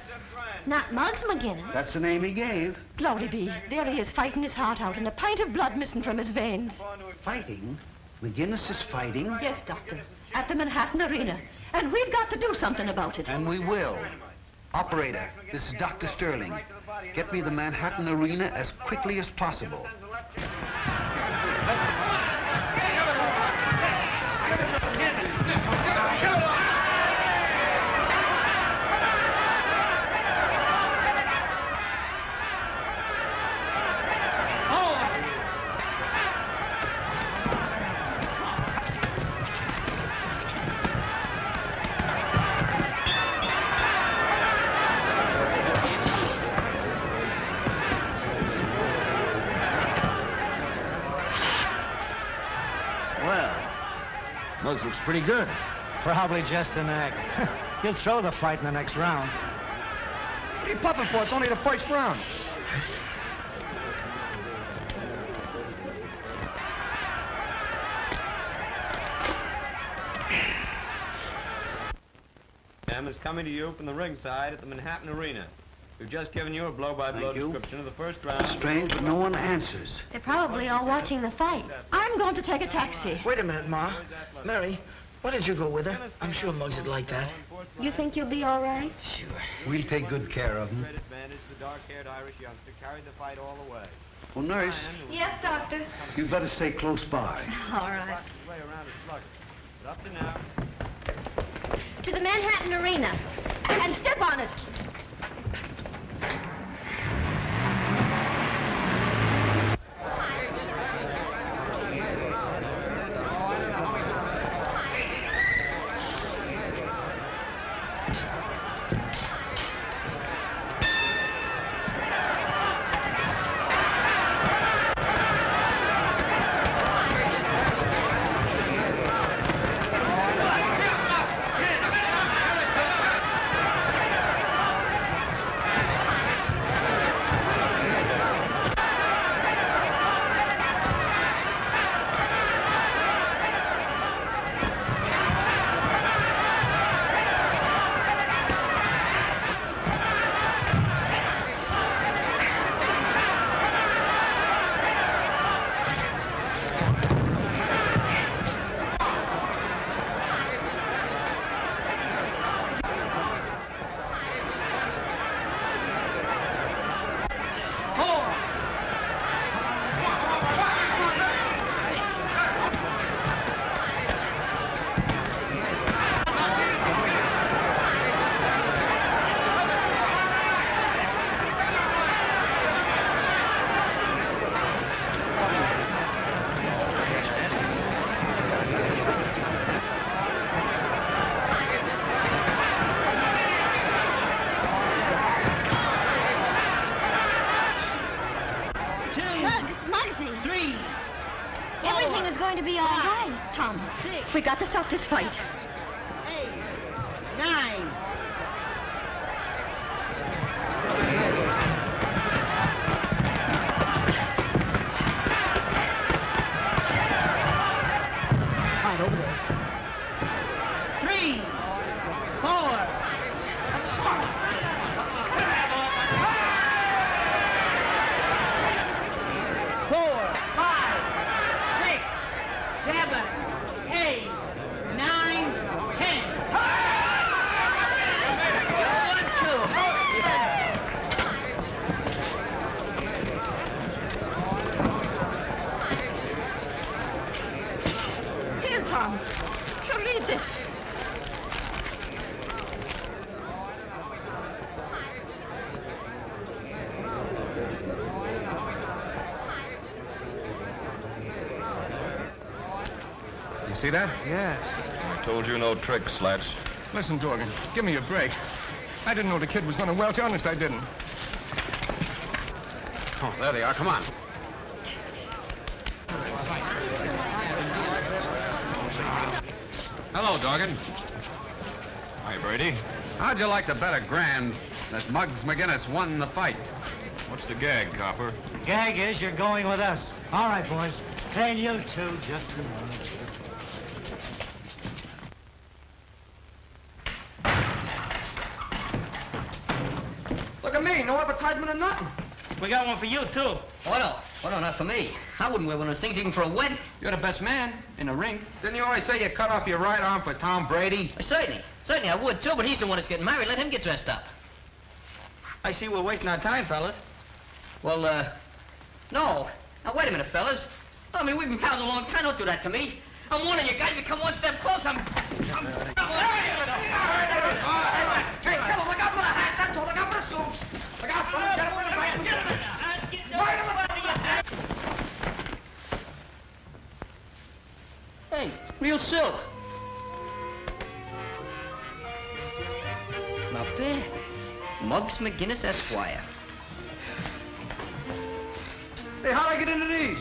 Not Muggs McGinnis. That's the name he gave. Glory be. There he is, fighting his heart out, and a pint of blood missing from his veins. Fighting? McGinnis is fighting? Yes, Doctor. At the Manhattan Arena. And we've got to do something about it. And we will. Operator, this is Dr. Sterling. Get me the Manhattan Arena as quickly as possible. Muggs looks pretty good. Probably just an act. He'll throw the fight in the next round. What are you puffing for? It's only the first round. Sam is coming to you from the ringside at the Manhattan Arena. We've just given you a blow-by-blow description of the first round. Strange, but no one answers. They're probably all watching the fight. I'm going to take a taxi. Wait a minute, Ma. Mary, why don't you go with her? I'm sure Muggs would like that. You think you'll be all right? Sure. We'll take good care of him. Great advantage, the dark-haired Irish youngster carried the fight all the way. Well, nurse, Yes, Doctor. you'd better stay close by. All right. Way around is sluggish. But up to now, To the Manhattan Arena. And step on it. Everything is going to be all right. Tom, we got to stop this fight. 8, 9. Right over there. 3, 4. 4, 5, 6, 7, 8, 9, 10. 1, 2. Here, Tom. So read this. You see that? Yes. I told you no tricks, Slatch. Listen, Dorgan, give me a break. I didn't know the kid was going to welch. Honest, I didn't. Oh, there they are. Come on. Hello, Dorgan. Hi, Brady. How'd you like to bet $1,000 that Muggs McGinnis won the fight? What's the gag, copper? Gag is you're going with us. All right, boys. And you too, just a moment. Look at me, no advertisement or nothing. We got one for you, too. Oh, no. Oh, no, not for me. I wouldn't wear one of those things even for a wedding. You're the best man in the ring. Didn't you always say you cut off your right arm for Tom Brady? Certainly I would, too, but he's the one that's getting married. Let him get dressed up. I see we're wasting our time, fellas. Well, no. Now, wait a minute, fellas. I mean, we've been pals a long time. Don't do that to me. I'm warning you guys. If you come one step close, I'm... Hey, fellas, look out for the hat. That's all. Look out for the suits. Look out for them. Get him in the back. Get him in the back. Hey, real silk. Not bad. Muggs McGinnis, Esquire. Hey, how'd I get into these?